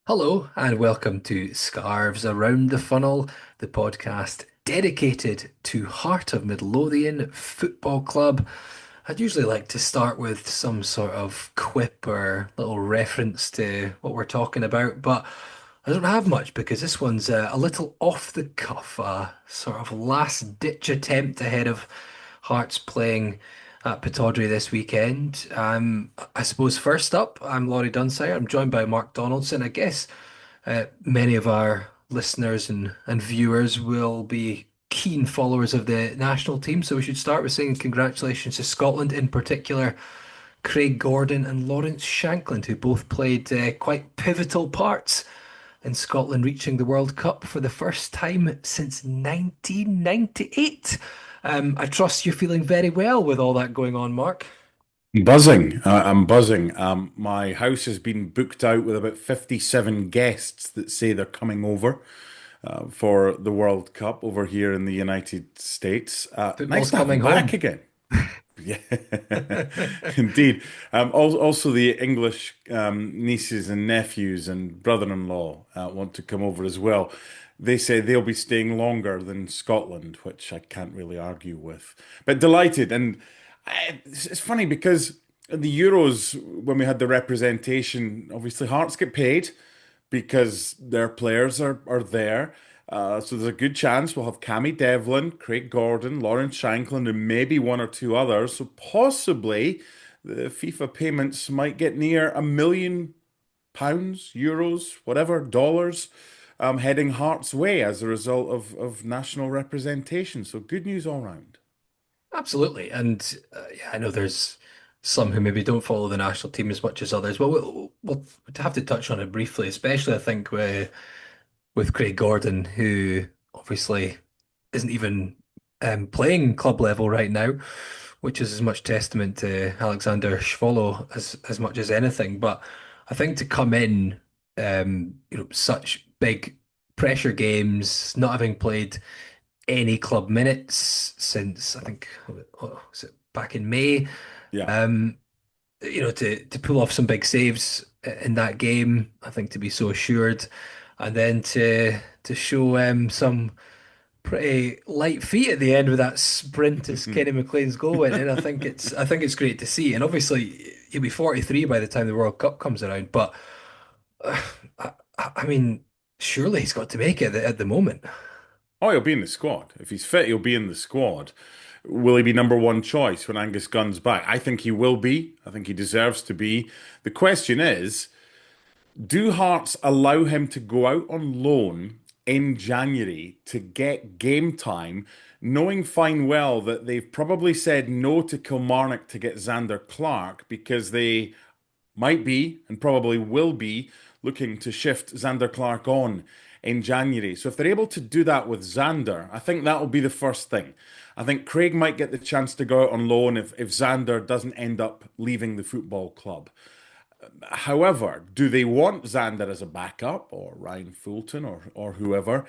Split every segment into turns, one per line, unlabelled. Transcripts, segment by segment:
Hello, and welcome to Scarves Around the Funnel, the podcast dedicated to Heart of Midlothian Football Club. I'd usually like to start with some sort of quip or little reference to what we're talking about, but I don't have much because this one's a little off the cuff, a sort of last ditch attempt ahead of Hearts playing at Pittodrie this weekend. I suppose first up, I'm Laurie Dunsire. I'm joined by Mark Donaldson. I guess many of our listeners and viewers will be keen followers of the national team, so we should start with saying congratulations to Scotland, in particular Craig Gordon and Lawrence Shankland, who both played quite pivotal parts in Scotland reaching the World Cup for the first time since 1998. I trust you're feeling very well with all that going on, Mark.
Buzzing. I'm buzzing. My house has been booked out with about 57 guests that say they're coming over for the World Cup over here in the United States.
Football's
Nice to have
coming
them back
home.
again. Yeah, indeed. Also, the English nieces and nephews and brother-in-law want to come over as well. They say they'll be staying longer than Scotland, which I can't really argue with. But delighted, and it's funny because at the Euros, when we had the representation, obviously Hearts get paid because their players are there. So there's a good chance we'll have Cammy Devlin, Craig Gordon, Lawrence Shankland, and maybe one or two others. So possibly the FIFA payments might get near £1 million, euros, whatever, dollars, heading Hearts' way as a result of national representation. So good news all round.
Absolutely. And yeah, I know there's some who maybe don't follow the national team as much as others. Well, we'll have to touch on it briefly, especially I think with Craig Gordon, who obviously isn't even playing club level right now, which is as much testament to Alexander Schwolo as much as anything. But I think to come in, such big pressure games, not having played any club minutes since I think was it back in May.
Yeah.
Um, to pull off some big saves in that game, I think to be so assured, and then to show some pretty light feet at the end with that sprint as Kenny McLean's goal went in. I think it's great to see, and obviously he'll be 43 by the time the World Cup comes around. But uh, I mean, surely he's got to make it at the moment.
Oh, he'll be in the squad. If he's fit, he'll be in the squad. Will he be number one choice when Angus Gunn's back? I think he will be. I think he deserves to be. The question is, do Hearts allow him to go out on loan in January to get game time, knowing fine well that they've probably said no to Kilmarnock to get Xander Clark because they might be and probably will be looking to shift Xander Clark on in January. So if they're able to do that with Xander, I think that will be the first thing. I think Craig might get the chance to go out on loan if Xander doesn't end up leaving the football club. However, do they want Xander as a backup or Ryan Fulton or whoever?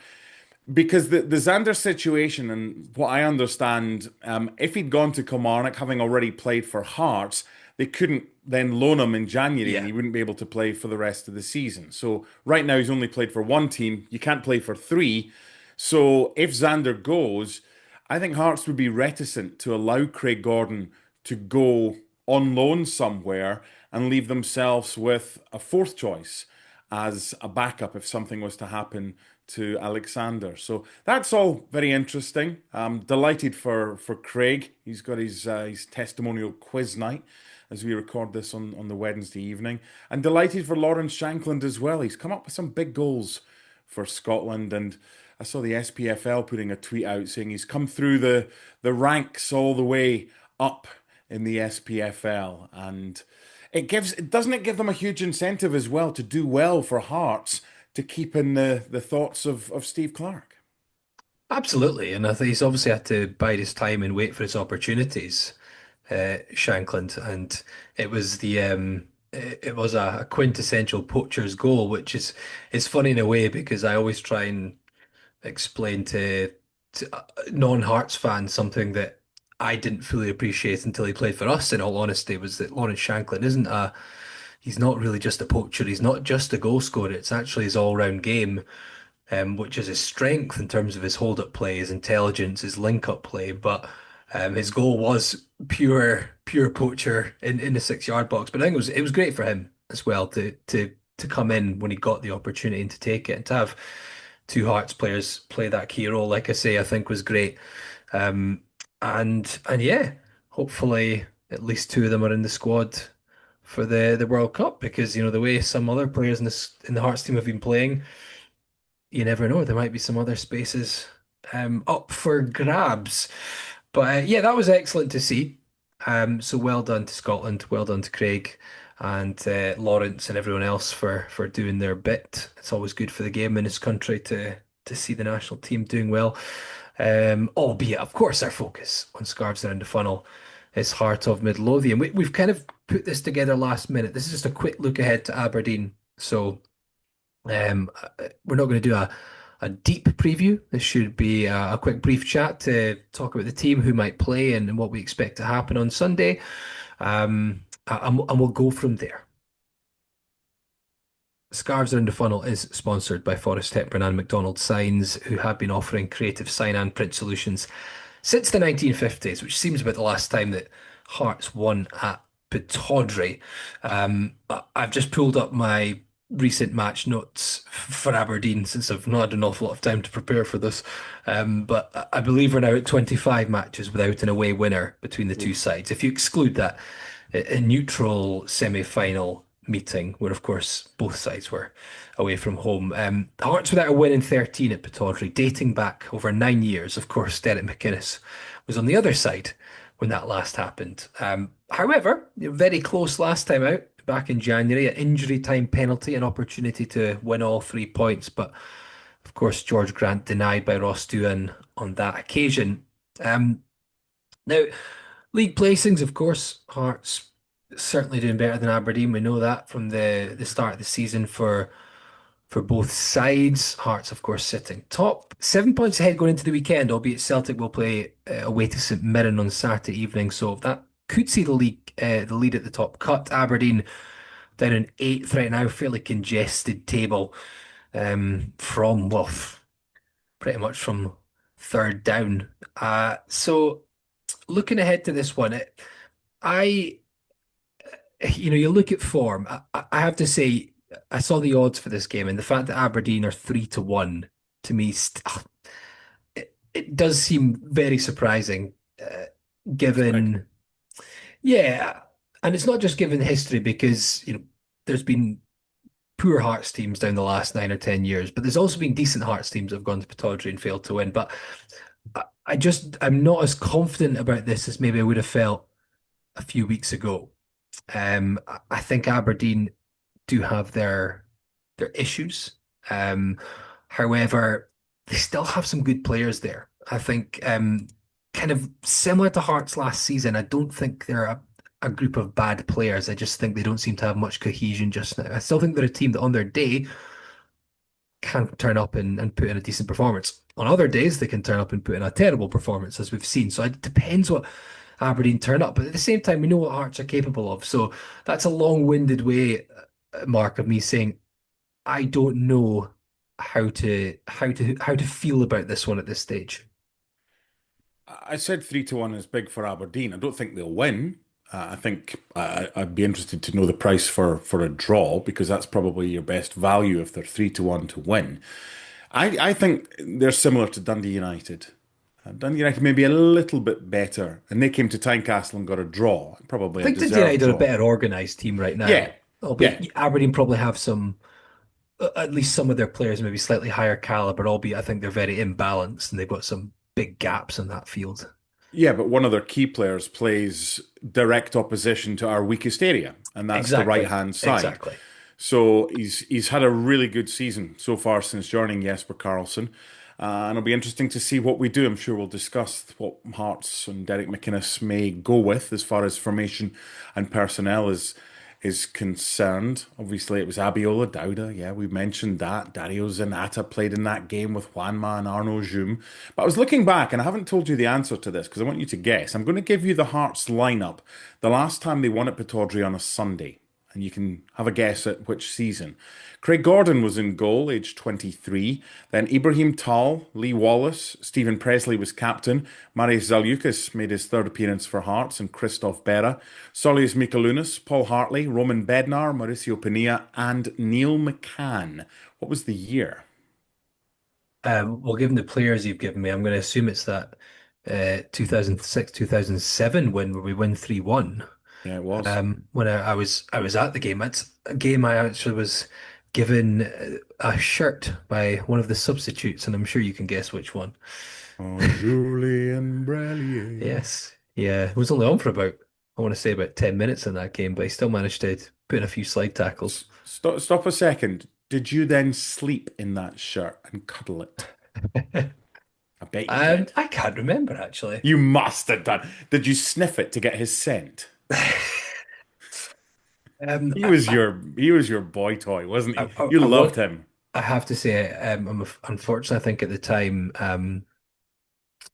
Because the Xander situation, and what I understand, if he'd gone to Kilmarnock, having already played for Hearts, they couldn't then loan him in January and
Yeah.
he wouldn't be able to play for the rest of the season. So right now he's only played for one team. You can't play for three. So if Xander goes, I think Hearts would be reticent to allow Craig Gordon to go on loan somewhere and leave themselves with a fourth choice as a backup if something was to happen to Alexander. So that's all very interesting. I'm delighted for Craig. He's got his testimonial quiz night as we record this on the Wednesday evening. And delighted for Lawrence Shankland as well. He's come up with some big goals for Scotland. And I saw the SPFL putting a tweet out saying he's come through the ranks all the way up in the SPFL. And doesn't it give them a huge incentive as well to do well for Hearts to keep in the thoughts of Steve Clark?
Absolutely, and I think he's obviously had to bide his time and wait for his opportunities, Shankland, and it was a quintessential poacher's goal, which is funny in a way because I always try and explain to non-Hearts fans something that I didn't fully appreciate until he played for us. In all honesty, was that Lawrence Shanklin isn't he's not really just a poacher. He's not just a goal scorer. It's actually his all-round game, which is his strength in terms of his hold-up play, his intelligence, his link-up play. But his goal was pure poacher in the 6 yard box. But I think it was great for him as well to come in when he got the opportunity and to take it and to have two Hearts players play that key role. Like I say, I think was great. Um, and yeah, hopefully at least two of them are in the squad for the World Cup because the way some other players in the Hearts team have been playing, you never know. There might be some other spaces up for grabs. But yeah, that was excellent to see. So well done to Scotland, well done to Craig and Lawrence and everyone else for doing their bit. It's always good for the game in this country to see the national team doing well. Albeit, of course, our focus on Scarves around the funnel is Heart of Midlothian. We've kind of put this together last minute. This is just a quick look ahead to Aberdeen. So we're not going to do a deep preview. This should be a quick brief chat to talk about the team, who might play, and what we expect to happen on Sunday. And we'll go from there. Scarves Around the Funnel is sponsored by Forest Hepburn and McDonald Signs, who have been offering creative sign and print solutions since the 1950s, which seems about the last time that Hearts won at Pittodrie. I've just pulled up my recent match notes for Aberdeen since I've not had an awful lot of time to prepare for this. But I believe we're now at 25 matches without an away winner between the two sides. If you exclude that a neutral semi-final meeting where, of course, both sides were away from home. Hearts without a win in 13 at Pittodrie, dating back over 9 years. Of course, Derek McInnes was on the other side when that last happened. However, very close last time out, back in January, an injury time penalty, an opportunity to win all 3 points. But, of course, George Grant denied by Ross Doohan on that occasion. Now, league placings, of course, Hearts certainly doing better than Aberdeen. We know that from the start of the season for both sides. Hearts, of course, sitting top, 7 points ahead going into the weekend. Albeit Celtic will play away to St Mirren on Saturday evening, so that could see the lead at the top cut. Aberdeen down in eighth right now, fairly congested table from pretty much from third down. So looking ahead to this one, I you look at form. I have to say, I saw the odds for this game, and the fact that Aberdeen are 3-1 to me, it does seem very surprising,
That's big.
given, yeah, and it's not just given history because there's been poor Hearts teams down the last 9 or 10 years, but there's also been decent Hearts teams that have gone to Pittodrie and failed to win. But I'm not as confident about this as maybe I would have felt a few weeks ago. I think Aberdeen do have their issues. Um, However, they still have some good players there. I think kind of similar to Hearts last season. I don't think they're a group of bad players. I just think they don't seem to have much cohesion just now. I still think they're a team that on their day can turn up and put in a decent performance. On other days, they can turn up and put in a terrible performance, as we've seen. So it depends what Aberdeen turn up. But at the same time, we know what Hearts are capable of. So that's a long-winded way, Mark, of me saying I don't know how to feel about this one at this stage.
I said 3-1 is big for Aberdeen. I don't think they'll win. I think I'd be interested to know the price for a draw because that's probably your best value if they're 3-1 to win. I think they're similar to Dundee United. Dundee United may be a little bit better, and they came to Tynecastle and got a draw,
I
probably a
think the
deserved
United are a
draw.
better organised team right now.
Yeah, yeah.
Albeit Aberdeen probably have some, at least some of their players maybe slightly higher caliber, albeit I think they're very imbalanced and they've got some big gaps in that field.
Yeah, but one of their key players plays direct opposition to our weakest area, and that's the
Exactly.
right-hand side.
Exactly.
So he's had a really good season so far since joining Jesper Karlsson. And it'll be interesting to see what we do. I'm sure we'll discuss what Hearts and Derek McInnes may go with as far as formation and personnel is concerned. Obviously, it was Abiola Dauda. Yeah, we mentioned that. Dario Zanata played in that game with Juanma and Arno Jum. But I was looking back, and I haven't told you the answer to this because I want you to guess. I'm going to give you the Hearts lineup the last time they won at Pittodrie on a Sunday. and you can have a guess at which season. Craig Gordon was in goal, aged 23. Then Ibrahim Tal, Lee Wallace, Stephen Presley was captain. Marius Zaliukas made his third appearance for Hearts, and Christoph Berra. Solius Mikalunas, Paul Hartley, Roman Bednar, Mauricio Pinilla, and Neil McCann. What was the year?
Well, given the players you've given me, I'm going to assume it's that 2006, 2007 when we win 3-1.
Yeah, it was.
When I was at the game. It's a game I actually was given a shirt by one of the substitutes, and I'm sure you can guess which one.
Oh, Julien Brellier.
Yes. Yeah, it was only on for about, I want to say about 10 minutes in that game, but he still managed to put in a few slide tackles.
Stop a second. Did you then sleep in that shirt and cuddle it? I bet you did.
I can't remember actually.
You must have done. Did you sniff it to get his scent?
Um,
He was your boy toy, wasn't he?
I,
You
I
loved
want,
him.
I have to say, unfortunately, I think at the time,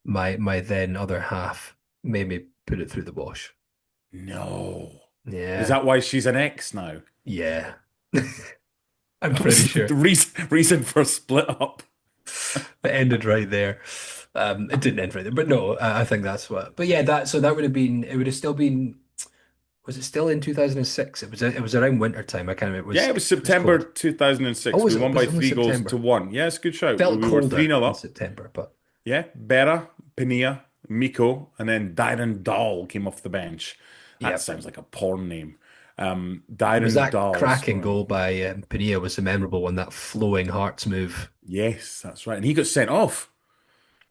my then other half made me put it through the wash.
No. Is
Yeah,
that why she's an ex now?
yeah, I'm
That
pretty
was the
sure
reason for a split up.
it ended right there. It didn't end right there, but no, I think that's what. But yeah, that would have been. It would have still been. Was it still in 2006? It was around winter time. I can't remember.
Yeah, it was
It was
September
cold. Oh,
2006. We
was it?
won
Was
by
it only
3 goals to
September?
one. Yeah, it's a good shout.
Felt
We were 3
colder
nil
in
up.
September, but
Yeah, Berra, Pinilla, Miko, and then Dyron Dahl came off the bench. That
yeah.
sounds like a porn name.
It was
Dyron
that
Dahl
cracking
scoring.
goal by Pinilla was the memorable one, that flowing Hearts move.
Yes, that's right. And he got sent off.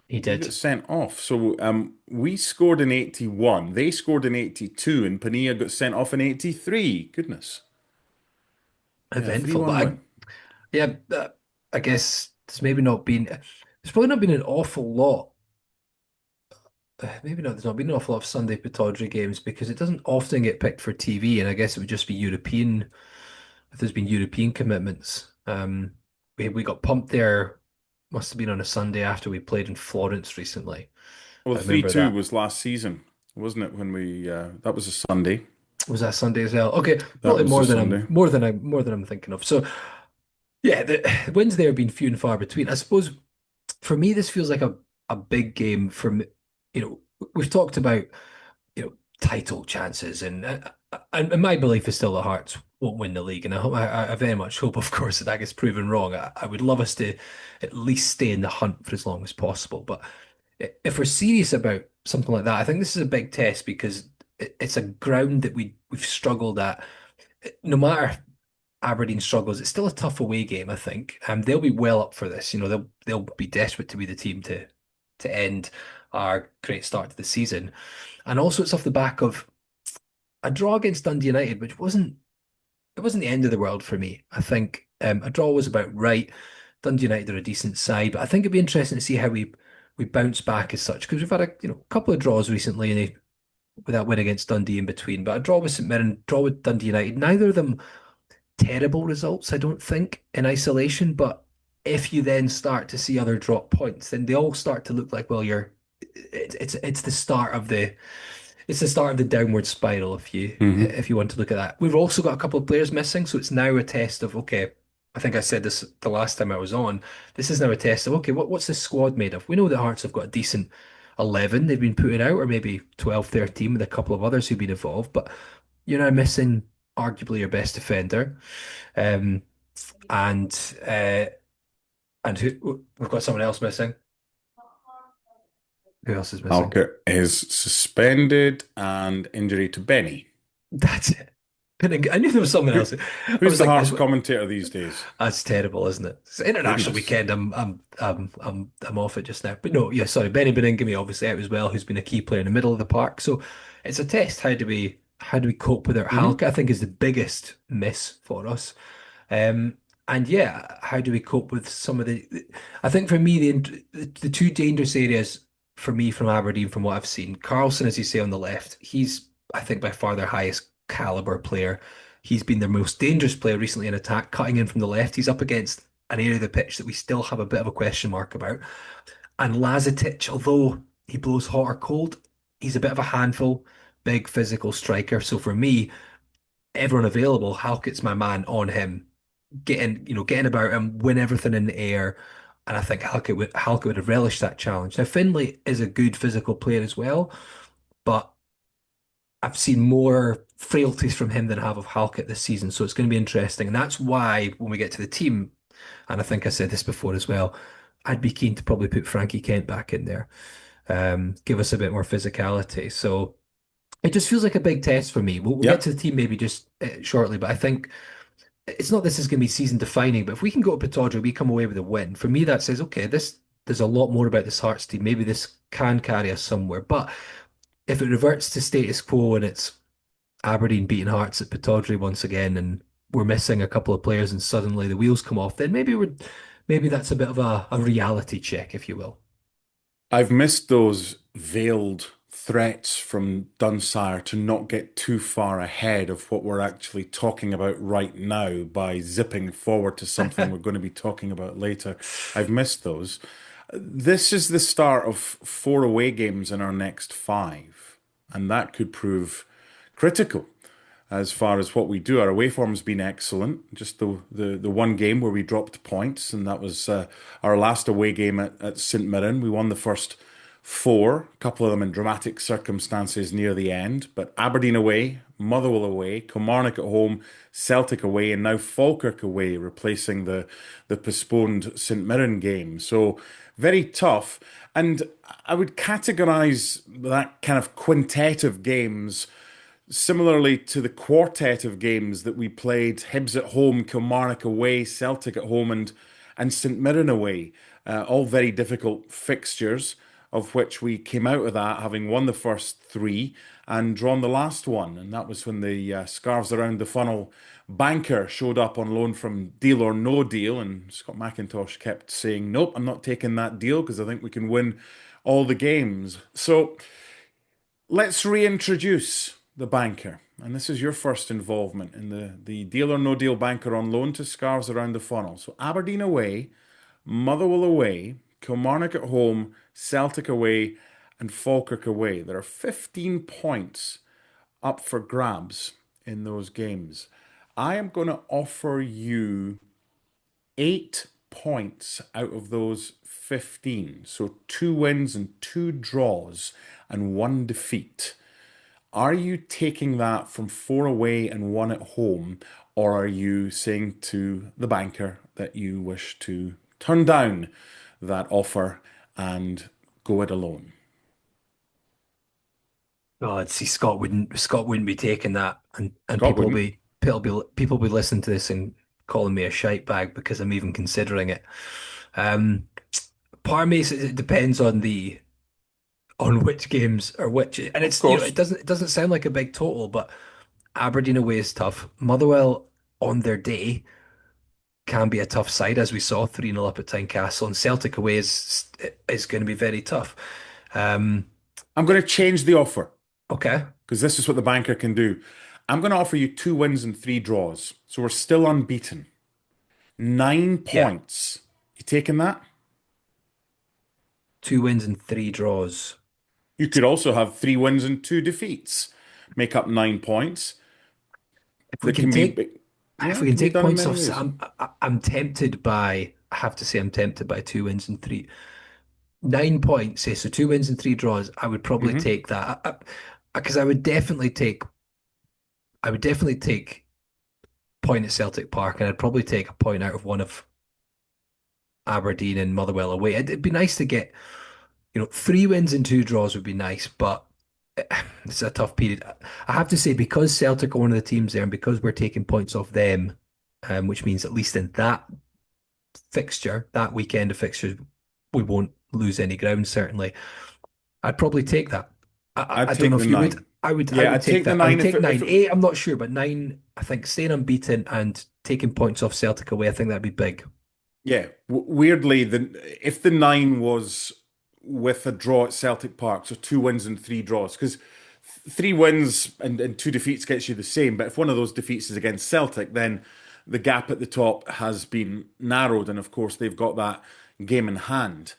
He
He
did.
got sent off. So we scored in 81. They scored in 82, and Pinilla got sent off in 83. Goodness. Yeah,
Eventful.
3-1 win.
Yeah, I guess there's probably not been an awful lot. Maybe not. There's not been an awful lot of Sunday Pittodrie games because it doesn't often get picked for TV, and I guess it would just be European if there's been European commitments. We got pumped there. Must have been on a Sunday after we played in Florence recently.
Well,
I
the
remember
3-2
that.
was last season, wasn't it? When that was a Sunday.
Was that Sunday as well? Okay,
That
probably
was a Sunday.
more than I'm thinking of. So yeah, the wins there have been few and far between. I suppose for me, this feels like a big game from, we've talked about, title chances and my belief is still the Hearts won't win the league. And I very much hope, of course, that gets proven wrong. I would love us to at least stay in the hunt for as long as possible. But if we're serious about something like that, I think this is a big test because it's a ground that we've struggled at. No matter Aberdeen struggles, it's still a tough away game, I think. They'll be well up for this. They'll be desperate to be the team to end our great start to the season. And also it's off the back of a draw against Dundee United, which wasn't the end of the world for me. I think a draw was about right. Dundee United are a decent side, but I think it'd be interesting to see how we bounce back as such because we've had a couple of draws recently and with that win against Dundee in between. But a draw with St Mirren, draw with Dundee United, neither of them terrible results, I don't think, in isolation. But if you then start to see other drop points, then they all start to look like, well, it's the start of the downward spiral
Hmm.
if you want to look at that. We've also got a couple of players missing, so it's now a test of okay. I think I said this the last time I was on. This is now a test of okay, what's this squad made of? We know that Hearts have got a decent 11 they've been putting out, or maybe 12, 13 with a couple of others who've been involved, but you're now missing arguably your best defender. Um, and uh, and we've got someone else missing. Who else is missing?
Halkett is suspended and injury to Benny.
That's it. I knew there was someone
Who,
else. I
who's
was
the
like,
Hearts commentator these days?
that's terrible, isn't it? It's an international
Goodness.
weekend. I'm off it just now. But no, yeah, sorry. Benny Beningame obviously out as well, who's been a key player in the middle of the park. So it's a test. How do we cope with it?
Hmm.
Halka, I think, is the biggest miss for us. And yeah, how do we cope with some of I think for me, the two dangerous areas for me from Aberdeen, from what I've seen, Carlson, as you say, on the left, he's, I think, by far their highest caliber player. He's been their most dangerous player recently in attack, cutting in from the left. He's up against an area of the pitch that we still have a bit of a question mark about. And Lazetic, although he blows hot or cold, he's a bit of a handful, big physical striker. So for me, everyone available, Halkett's my man on him, getting about him, win everything in the air. And I think Halkett would have relished that challenge. Now, Finlay is a good physical player as well, but I've seen more frailties from him than I have of Halkett this season. So it's going to be interesting. And that's why when we get to the team, and I think I said this before as well, I'd be keen to probably put Frankie Kent back in there, give us a bit more physicality. So it just feels like a big test for me. We'll get
Yeah.
to the team maybe just shortly, but I think it's not this is going to be season defining, but if we can go to Pittodrie, we come away with a win. For me, that says, okay, there's a lot more about this Hearts team. Maybe this can carry us somewhere. But if it reverts to status quo and it's Aberdeen beating Hearts at Pittodrie once again, and we're missing a couple of players, and suddenly the wheels come off, then maybe that's a bit of a reality check, if you will.
I've missed those veiled threats from Dunsire to not get too far ahead of what we're actually talking about right now by zipping forward to something we're going to be talking about later. I've missed those. This is the start of four away games in our next five, and that could prove critical as far as what we do. Our away form's been excellent. Just the one game where we dropped points, and that was our last away game at St Mirren. We won the first four, a couple of them in dramatic circumstances near the end. But Aberdeen away, Motherwell away, Kilmarnock at home, Celtic away, and now Falkirk away, replacing the postponed St Mirren game. So very tough. And I would categorise that kind of quintet of games similarly to the quartet of games that we played, Hibs at home, Kilmarnock away, Celtic at home, and St Mirren away. All very difficult fixtures, of which we came out of that having won the first three and drawn the last one. And that was when the Scarves around the funnel banker showed up on loan from Deal or No Deal. And Scott McIntosh kept saying, nope, I'm not taking that deal because I think we can win all the games. So let's reintroduce the banker. And this is your first involvement in the Deal or No Deal banker on loan to Scarves around the funnel. So Aberdeen away, Motherwell away, Kilmarnock at home, Celtic away, and Falkirk away. There are 15 points up for grabs in those games. I am going to offer you 8 points out of those 15. So two wins and two draws and one defeat. Are you taking that from four away and one at home, or are you saying to the banker that you wish to turn down that offer and go it alone?
God, see, Scott wouldn't be taking that, and
Scott wouldn't.
people be listening to this and calling me a shite bag because I'm even considering it. Um, Part of me says it depends on which games or which, and
Of
it's
course.
it doesn't sound like a big total, but Aberdeen away is tough. Motherwell on their day can be a tough side, as we saw 3-0 up at Tynecastle, and Celtic away is going to be very tough. Um,
I'm going to change the offer
okay,
because this is what the banker can do. I'm going to offer you two wins and three draws. So we're still unbeaten. Nine
yeah,
points. You taking that?
2 wins and 3 draws.
You could also have three wins and two defeats. Make up 9 points.
If we
That
can
can be,
take if
yeah,
we
it
can
can be
take
done in
points
many
off,
ways.
I'm tempted by. I have to say, I'm tempted by 2 wins and three. 9 points, say so 2 wins and 3 draws. I would probably
Hmm.
take that because I would definitely take point at Celtic Park, and I'd probably take a point out of one of Aberdeen and Motherwell away. It'd be nice to get, 3 wins and 2 draws would be nice, but it's a tough period. I have to say, because Celtic are one of the teams there, and because we're taking points off them, which means at least in that fixture, that weekend of fixtures, we won't lose any ground, certainly. I'd probably take that. I
I'd
don't know
take the
if you would.
nine.
I
Yeah,
would
I'd
take
take the
that. I would
nine
take
if
nine.
it
Eight, I'm not sure, but nine, I think staying unbeaten and taking points off Celtic away, I think that'd be big.
yeah. Weirdly, if the nine was with a draw at Celtic Park, so two wins and three draws, because three wins and two defeats gets you the same. But if one of those defeats is against Celtic, then the gap at the top has been narrowed, and of course they've got that game in hand,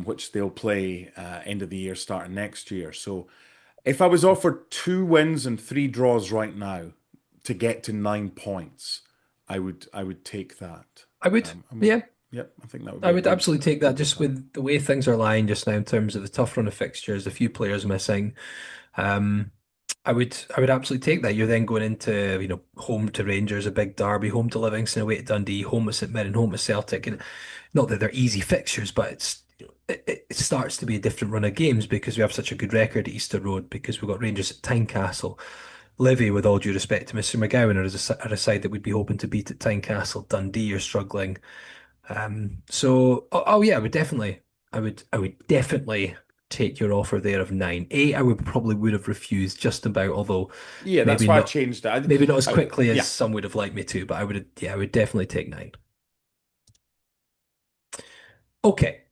which they'll play end of the year, starting next year. So if I was offered two wins and three draws right now to get to 9 points, I would take that.
I would, yeah,
Yep, I think that would
I
be a
would absolutely take
good
that just
result.
with the way things are lying just now in terms of the tough run of fixtures, a few players missing. Um, I would absolutely take that. You're then going into, home to Rangers, a big derby, home to Livingston, away to Dundee, home to St Mirren, home to Celtic, and not that they're easy fixtures, but it starts to be a different run of games because we have such a good record at Easter Road because we've got Rangers at Tynecastle. Livy, with all due respect to Mr. McGowan, are a side that we'd be hoping to beat at Tynecastle. Dundee are struggling. So yeah, I would definitely take your offer there of 9. 8, I would probably would have refused just about, although
Yeah,
maybe
that's why I
not,
changed that.
maybe not as quickly as
Yeah,
some would have liked me to, but yeah, I would definitely take 9. Okay,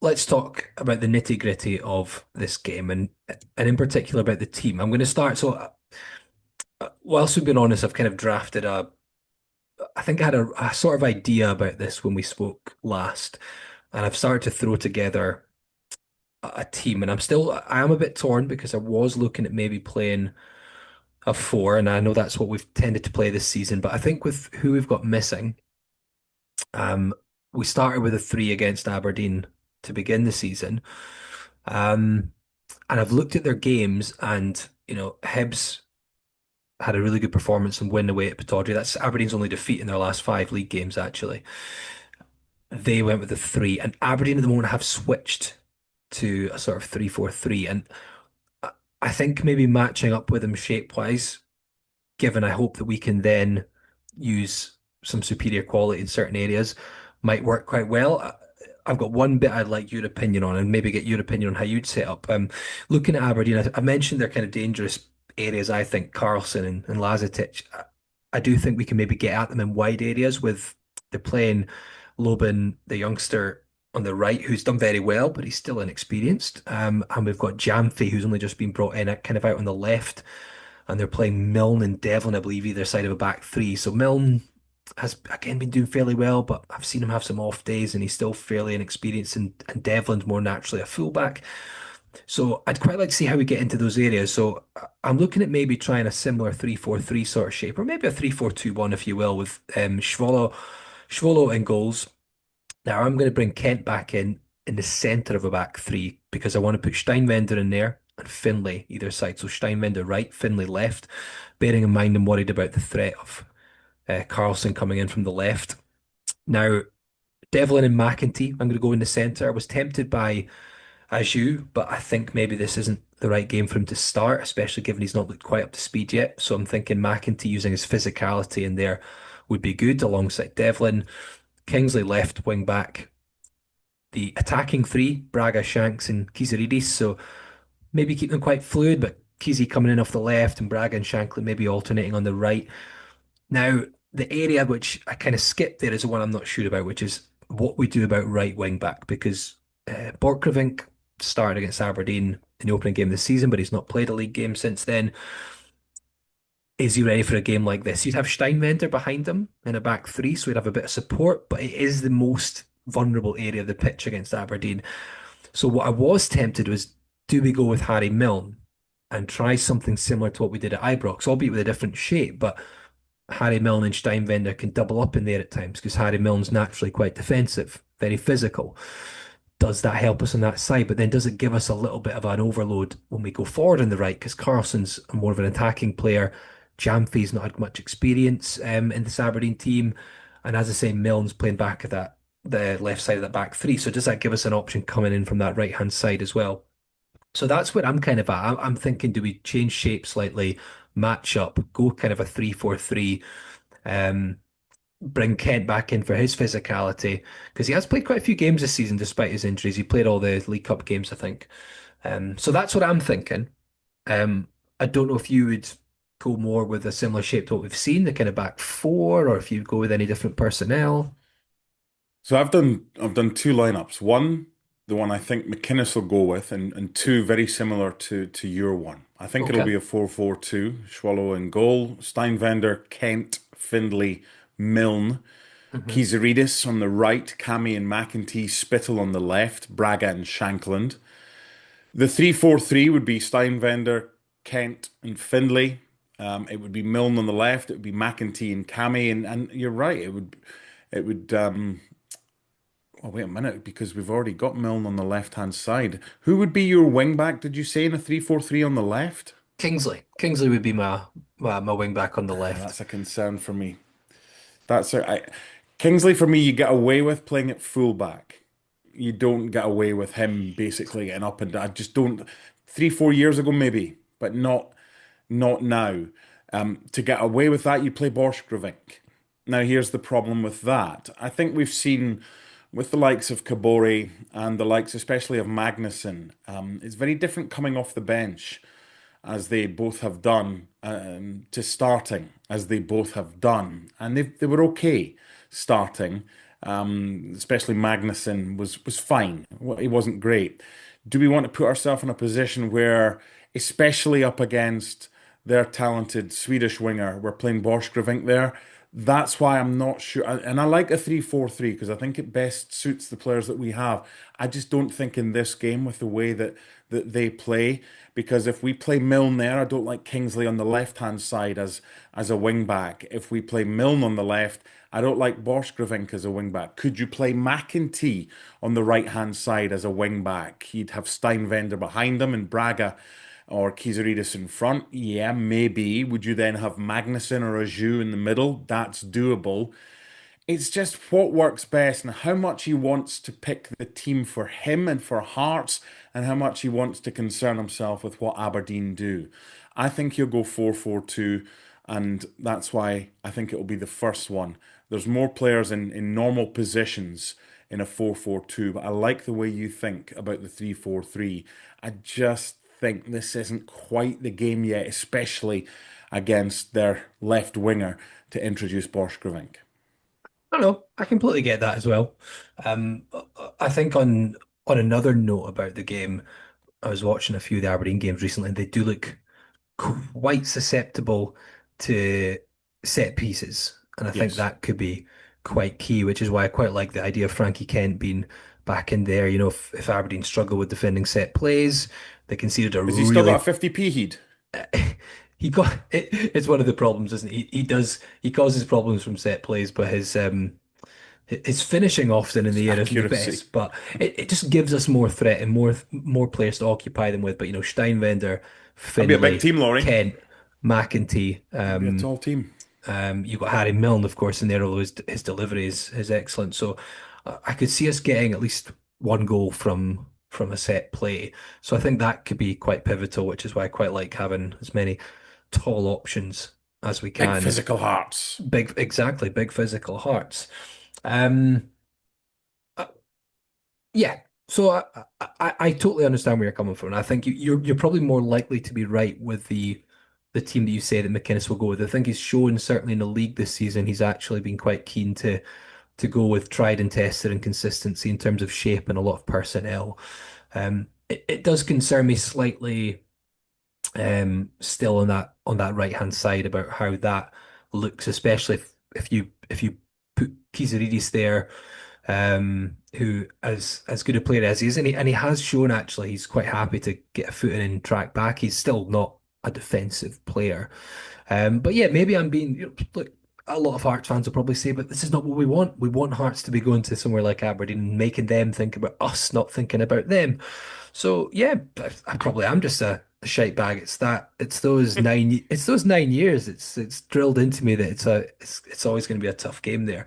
let's talk about the nitty-gritty of this game and in particular about the team. I'm going to start. So, whilst we've been honest, I've kind of drafted I think I had a sort of idea about this when we spoke last, and I've started to throw together a team, and I am a bit torn because I was looking at maybe playing a four, and I know that's what we've tended to play this season, but I think with who we've got missing, um, we started with a three against Aberdeen to begin the season. Um, and I've looked at their games, and Hibs had a really good performance and win away at Pittodrie. That's Aberdeen's only defeat in their last five league games, actually. They went with a three, and Aberdeen at the moment have switched to a sort of 3-4-3. And I I think maybe matching up with them shape-wise, given I hope that we can then use some superior quality in certain areas, might work quite well. Have got one bit I'd like your opinion on, and maybe get your opinion on how you'd set up. Looking at Aberdeen, I mentioned their kind of dangerous areas. I think Carlson and Lazetic. I do think we can maybe get at them in wide areas with they're playing Lobin, the youngster on the right, who's done very well, but he's still inexperienced. And we've got Jamfi, who's only just been brought in, kind of out on the left, and they're playing Milne and Devlin, I believe, either side of a back three. So Milne has again been doing fairly well, but I've seen him have some off days, and he's still fairly inexperienced. And Devlin's more naturally a fullback. So I'd quite like to see how we get into those areas. So I'm looking at maybe trying a similar 3-4-3 sort of shape, or maybe a 3-4-2-1, if you will, with Svolo in goals. Now I'm going to bring Kent back in the centre of a back three because I want to put Steinwender in there and Finlay either side. So Steinwender right, Finlay left. Bearing in mind I'm worried about the threat of Carlson coming in from the left. Now Devlin and McEntee, I'm going to go in the centre. I was tempted by Aju, but I think maybe this isn't the right game for him to start, especially given he's not looked quite up to speed yet. So I'm thinking McEntee using his physicality in there would be good alongside Devlin. Kingsley left wing back. The attacking three, Braga, Shanks, and Kizaridis. So maybe keep them quite fluid, but Kizzy coming in off the left and Braga and Shankly maybe alternating on the right. Now, the area which I kind of skipped there is the one I'm not sure about, which is what we do about right wing back, because Borchgrevink started against Aberdeen in the opening game of the season, but he's not played a league game since then. Is he ready for a game like this? You'd have Steinwender behind him in a back three, so he'd have a bit of support, but it is the most vulnerable area of the pitch against Aberdeen. So what I was tempted was, do we go with Harry Milne and try something similar to what we did at Ibrox, albeit with a different shape, but Harry Milne and Steinwender can double up in there at times because Harry Milne's naturally quite defensive, very physical. Does that help us on that side? But then does it give us a little bit of an overload when we go forward on the right? Because Carson's more of an attacking player. Jamfi's not had much experience in this Aberdeen team. And as I say, Milne's playing back at the left side of that back three. So does that give us an option coming in from that right hand side as well? So that's what I'm kind of at. I'm thinking, do we change shape slightly, match up, go kind of a 3-4-3, um, bring Kent back in for his physicality because he has played quite a few games this season despite his injuries. He played all the League Cup games, I think. So that's what I'm thinking. Um, I don't know if you would go more with a similar shape to what we've seen, the kind of back four, or if you go with any different personnel.
So I've done two lineups. One, the one I think McInnes will go with, and two very similar to your one. I think it'll
Okay.
be a 4-4-2. Swallow in goal, Steinvender, Kent, Findlay, Milne,
Hmm.
Kizaridis on the right, Cammy and McEntee, Spittle on the left, Braga and Shankland. The 3-4-3 would be Steinvender, Kent, and Findlay. It would be Milne on the left. It would be McEntee and Cammy, and you're right. It would. Oh, wait a minute, because we've already got Milne on the left-hand side. Who would be your wing back? Did you say in a 3-4-3 on the left?
Kingsley would be my wing back on the left.
That's a concern for me. That's a, I, Kingsley for me. You get away with playing at fullback. You don't get away with him basically getting up and down. I just don't. 3-4 years ago maybe, but not now. To get away with that, you play Borchgrevink. Now, here's the problem with that. I think we've seen with the likes of Kabore and the likes, especially of Magnuson, it's very different coming off the bench, as they both have done, to starting, as they both have done. And they were okay starting. Especially Magnuson was fine. He wasn't great. Do we want to put ourselves in a position where, especially up against their talented Swedish winger, we're playing Borchgrevink there? That's why I'm not sure. And I like a 3-4-3 because I think it best suits the players that we have. I just don't think in this game with the way that they play. Because if we play Milne there, I don't like Kingsley on the left-hand side as a wing back. If we play Milne on the left, I don't like Borchgrevink as a wing back. Could you play McEntee on the right-hand side as a wing back? He'd have Steinwender behind him and Braga or Kizaridis in front. Yeah, maybe. Would you then have Magnuson or Aju in the middle? That's doable. It's just what works best and how much he wants to pick the team for him and for Hearts and how much he wants to concern himself with what Aberdeen do. I think he'll go 4-4-2, and that's why I think it will be the first one. There's more players in normal positions in a 4-4-2, but I like the way you think about the 3-4-3. I just think this isn't quite the game yet, especially against their left winger to introduce Borchgrevink.
I don't know. I completely get that as well. I think on another note about the game, I was watching a few of the Aberdeen games recently, and they do look quite susceptible to set pieces, and I think
Yes.
that could be quite key, which is why I quite like the idea of Frankie Kent being back in there. If Aberdeen struggle with defending set plays, they conceded a
Has he still got a
really
50p heed?
he got it's one of the problems, isn't it? He causes problems from set plays, but his finishing often in the air isn't the
Accuracy.
best, but it just gives us more threat and more players to occupy them with. But Steinwender,
That'd be a big
Finlay,
team, Laurie.
Kent, McEntee,
That'd be a tall team.
you've got Harry Milne, of course, in there, although his delivery is excellent. So I could see us getting at least one goal from a set play. So I think that could be quite pivotal, which is why I quite like having as many tall options as we
Big
can.
physical hearts.
Exactly, big physical hearts. Um, uh, yeah. So I totally understand where you're coming from. And I think you're probably more likely to be right with the team that you say that McInnes will go with. I think he's shown certainly in the league this season he's actually been quite keen to go with tried and tested and consistency in terms of shape and a lot of personnel. It does concern me slightly still on that right hand side about how that looks, especially if you put Kizaridis there, who as good a player as he is, and he has shown actually he's quite happy to get a foot in and track back. He's still not a defensive player, but yeah, maybe I'm being look. A lot of Hearts fans will probably say, but this is not what we want. We want Hearts to be going to somewhere like Aberdeen and making them think about us, not thinking about them. So yeah, I probably am just a shite bag. It's those 9 years. It's drilled into me that it's always going to be a tough game there.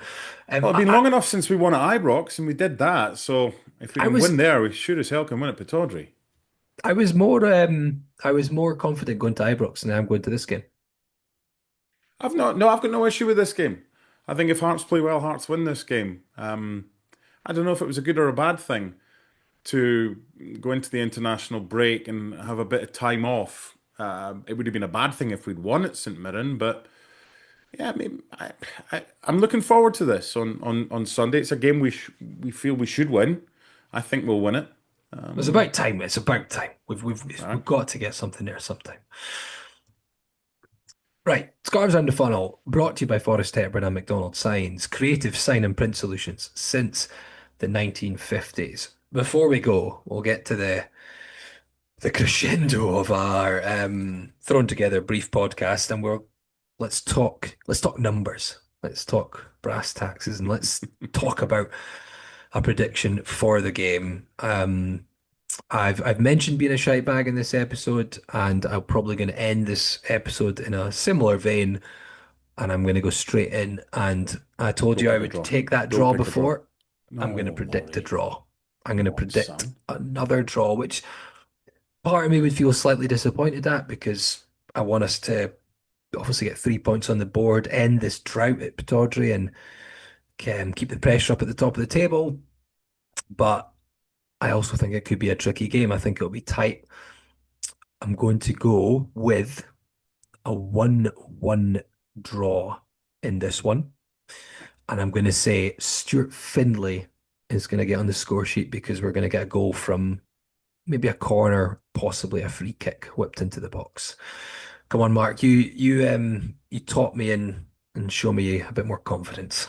Well, it's been long enough since we won at Ibrox, and we did that. So if we
I
can win
was
there, we sure as hell can win at Pittodrie.
I was more confident going to Ibrox than I am going to this game.
I've got no issue with this game. I think if Hearts play well, Hearts win this game. I don't know if it was a good or a bad thing to go into the international break and have a bit of time off. It would have been a bad thing if we'd won at St Mirren, but yeah, I mean, I'm looking forward to this on Sunday. It's a game we feel we should win. I think we'll win it.
It's about time. It's about time.
Right.
We've got to get something there sometime. Right, Scarves Round the Funnel, brought to you by Forest Hepburn and McDonald Signs, creative sign and print solutions since the 1950s. Before we go, we'll get to the crescendo of our thrown together brief podcast, and let's talk numbers. Let's talk brass taxes, and let's talk about a prediction for the game. I've mentioned being a shite bag in this episode, and I'm probably going to end this episode in a similar vein, and I'm going to go straight in. And I told
Don't
you I
pick a
would
draw.
take that
Don't
draw
pick a draw.
before.
No,
I'm going to predict a
Laurie.
draw. I'm going
Come
to
on,
predict
son.
another draw, which part of me would feel slightly disappointed at because I want us to obviously get 3 points on the board, end this drought at Pittodrie, and keep the pressure up at the top of the table. But I also think it could be a tricky game. I think it'll be tight. I'm going to go with a 1-1 draw in this one. And I'm going to say Stuart Findlay is going to get on the score sheet because we're going to get a goal from maybe a corner, possibly a free kick whipped into the box. Come on, Mark. You taught me and show me a bit more confidence.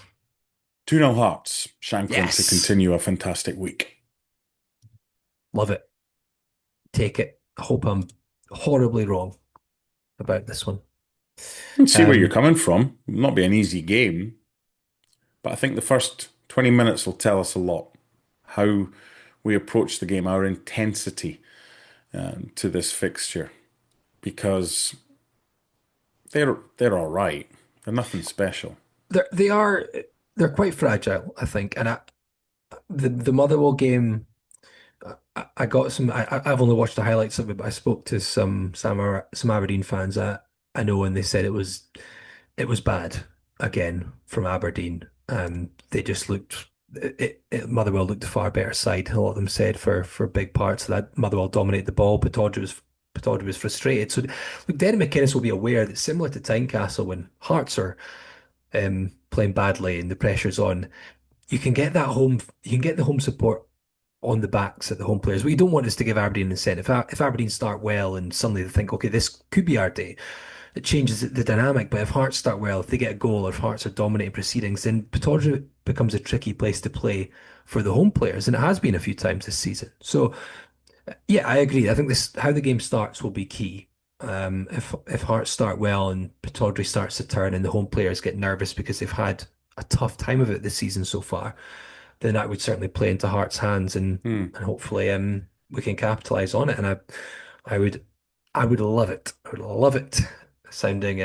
2-0 Hearts. Shanklin to
Yes.
continue a fantastic week.
Love it. Take it. I hope I'm horribly wrong about this one.
I can see where you're
Um,
coming from. It'll not be an easy game, but I think the first 20 minutes will tell us a lot. How we approach the game, our intensity to this fixture, because they're all right. They're nothing special.
they're quite fragile, I think. And the Motherwell game, I got some. I've only watched the highlights of it, but I spoke to some Aberdeen fans I know, and they said it was bad again from Aberdeen. They just looked Motherwell looked a far better side. A lot of them said for big parts of that Motherwell dominated the ball. Pittodrie was frustrated. So look, Derek McInnes will be aware that similar to Tynecastle when Hearts are playing badly and the pressure's on, you can get the home support on the backs of the home players. We don't want us to give Aberdeen an incentive. If Aberdeen start well and suddenly they think, okay, this could be our day, it changes the dynamic. But if Hearts start well, if they get a goal, or if Hearts are dominating proceedings, then Pittodrie becomes a tricky place to play for the home players, and it has been a few times this season. So yeah, I agree. I think this how the game starts will be key. If Hearts start well and Pittodrie starts to turn and the home players get nervous because they've had a tough time of it this season so far, then that would certainly play into Hearts' hands and
Hmm.
and hopefully we can capitalize on it. And I would I would love it. I would love it. Sounding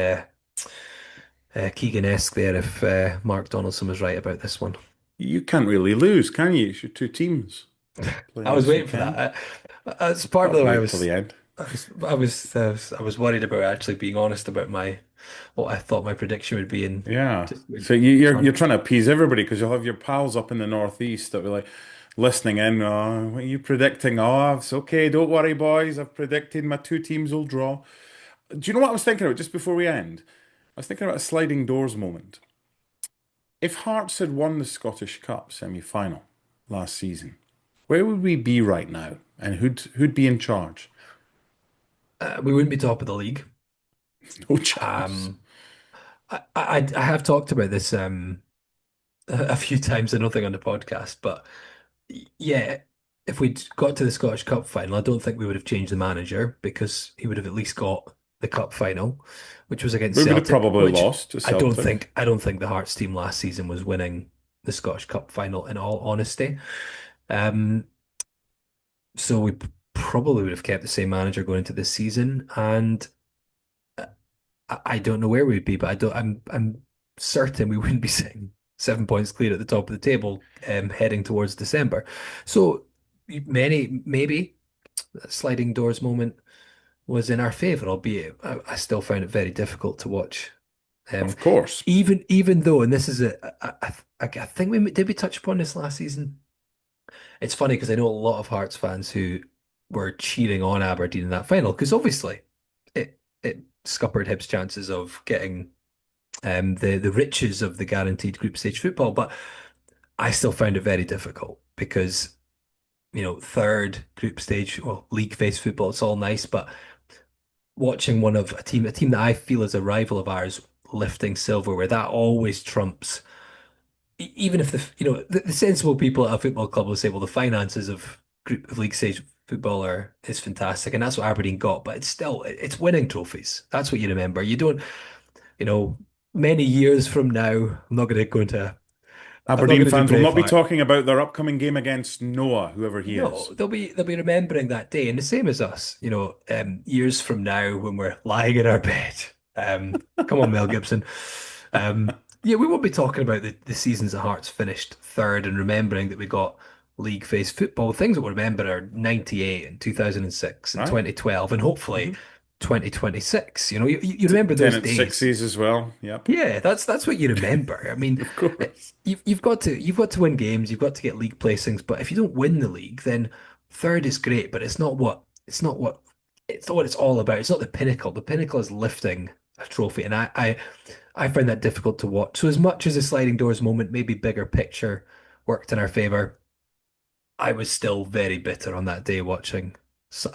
Keegan-esque there if Mark Donaldson was right about this one.
You can't really lose, can you? It's your two teams
I
playing
was
this
waiting for that.
weekend.
That's
Got
partly
to
why
wait till the end.
I was worried about actually being honest about my what I thought my prediction would be and
Yeah.
just
So you're
trying.
trying to appease everybody because you'll have your pals up in the northeast that will like listening in. Oh, what are you predicting? Oh, it's okay. Don't worry, boys. I've predicted my two teams will draw. Do you know what I was thinking about just before we end? I was thinking about a sliding doors moment. If Hearts had won the Scottish Cup semi-final last season, where would we be right now? And who'd be in charge?
We wouldn't be top of the league.
No chance.
Um, I have talked about this a few times. I don't think on the podcast, but yeah, if we'd got to the Scottish Cup final, I don't think we would have changed the manager because he would have at least got the cup final, which was against
We would have
Celtic,
probably
which
lost to Celtic.
I don't think the Hearts team last season was winning the Scottish Cup final in all honesty. Um, so we probably would have kept the same manager going into this season, and I don't know where we'd be, but I'm certain we wouldn't be sitting 7 points clear at the top of the table, heading towards December. So maybe that sliding doors moment was in our favour, albeit I still found it very difficult to watch. Um,
Of course.
even though, and this is I think we touch upon this last season. It's funny because I know a lot of Hearts fans who were cheering on Aberdeen in that final because obviously it scuppered Hibs' chances of getting the riches of the guaranteed group stage football. But I still found it very difficult because third group stage, well, league phase football, it's all nice, but watching a team that I feel is a rival of ours lifting silverware, that always trumps. Even if the sensible people at a football club will say, well, the finances of group of league stage footballer is fantastic, and that's what Aberdeen got. But it's still it's winning trophies. That's what you remember. You don't, you know, many years from now, I'm not
Aberdeen
going to do
fans will not be
Braveheart.
talking about their upcoming game against Noah, whoever he
No,
is.
they'll be remembering that day, and the same as us. Years from now when we're lying in our bed. Come on, Mel Gibson. Yeah, we won't be talking about the seasons that Hearts finished third and remembering that we got league phase football. Things that we remember are 98 and 2006 and
Right?
2012 and hopefully
Hmm.
2026. You remember those
Tenant
days.
sixes as well. Yep.
Yeah, that's what you remember. I mean,
Of course.
you've got to win games, you've got to get league placings, but if you don't win the league, then third is great, but it's not what it's all about. It's not the pinnacle. The pinnacle is lifting a trophy, and I find that difficult to watch. So as much as the sliding doors moment, maybe bigger picture worked in our favor, I was still very bitter on that day watching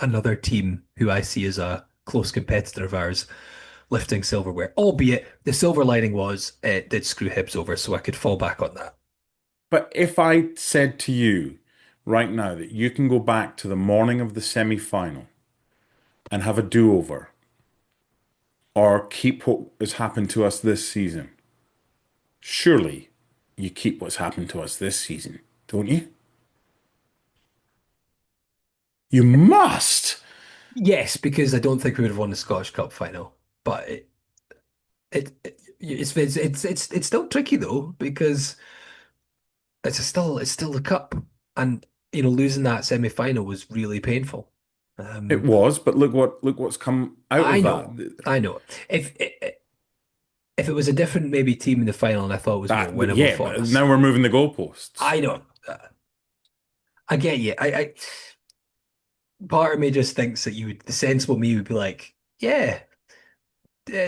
another team who I see as a close competitor of ours lifting silverware. Albeit the silver lining was it did screw Hibs over, so I could fall back on that.
But if I said to you right now that you can go back to the morning of the semi-final and have a do-over or keep what has happened to us this season, surely you keep what's happened to us this season, don't you? You must.
Yes, because I don't think we would have won the Scottish Cup final. But it's still tricky though, because it's still the cup. And losing that semi-final was really painful.
It
Um
was, but look what's come out
I
of that.
know, I know. If it was a different maybe team in the final and I thought it was more
That
winnable
yeah,
for
but
us,
now we're moving the goalposts.
I know. I get you. Part of me just thinks that the sensible me would be like, yeah,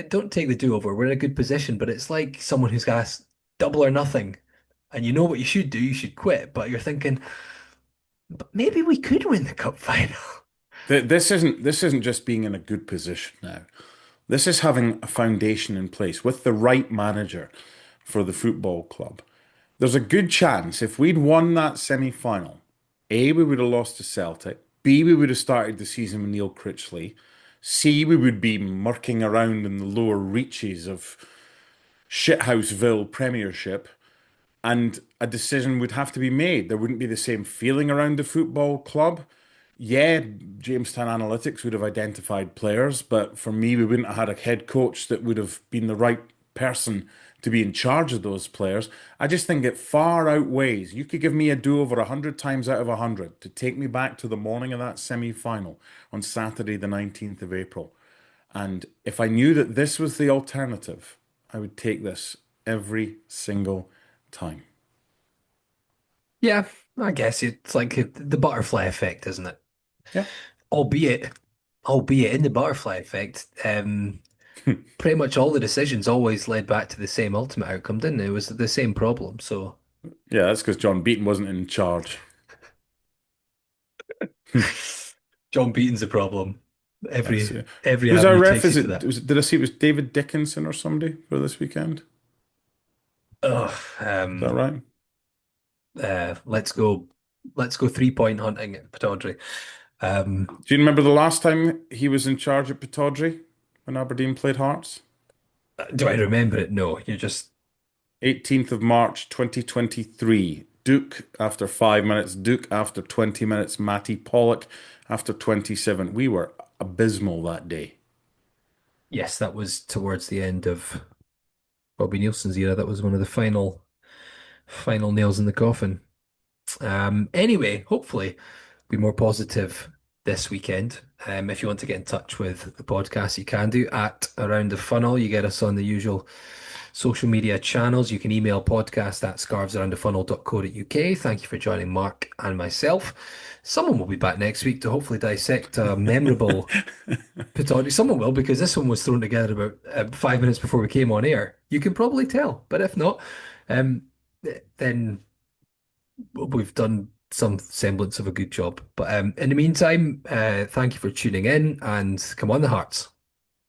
don't take the do-over. We're in a good position, but it's like someone who's got double or nothing, and you know what you should do. You should quit, but you're thinking, but maybe we could win the cup final.
This isn't just being in a good position now. This is having a foundation in place with the right manager for the football club. There's a good chance if we'd won that semi-final, A, we would have lost to Celtic. B, we would have started the season with Neil Critchley. C, we would be murking around in the lower reaches of Shithouseville Premiership, and a decision would have to be made. There wouldn't be the same feeling around the football club. Yeah, Jamestown Analytics would have identified players, but for me, we wouldn't have had a head coach that would have been the right person to be in charge of those players. I just think it far outweighs. You could give me a do-over 100 times out of 100 to take me back to the morning of that semi-final on Saturday, the 19th of April. And if I knew that this was the alternative, I would take this every single time.
Yeah, I guess it's like the butterfly effect, isn't it?
Yeah.
Albeit, albeit in the butterfly effect, pretty much all the decisions always led back to the same ultimate outcome, didn't it? It was the same problem. So
Yeah, that's because John Beaton wasn't in charge.
John Beaton's the problem.
That's
Every
it.
every
Who's our
avenue
ref?
takes you
Is
to
it
that.
did I see it was David Dickinson or somebody for this weekend?
Ugh,
Is that right?
let's go. Let's go 3-point hunting at Pittodrie. Um,
Do you remember the last time he was in charge at Pittodrie when Aberdeen played Hearts?
do I remember it? No, you're just
18th of March 2023. Duke after 5 minutes, Duke after 20 minutes, Matty Pollock after 27. We were abysmal that day.
yes, that was towards the end of Bobby Nielsen's era. That was one of the final nails in the coffin. Anyway, hopefully be more positive this weekend. If you want to get in touch with the podcast, you can do at Around the Funnel. You get us on the usual social media channels. You can email podcast at scarvesaroundthefunnel.co.uk. Thank you for joining Mark and myself. Someone will be back next week to hopefully dissect a memorable Pittodrie. Someone will, because this one was thrown together about 5 minutes before we came on air. You can probably tell, but if not, um, then we've done some semblance of a good job. But in the meantime, thank you for tuning in and come on the Hearts.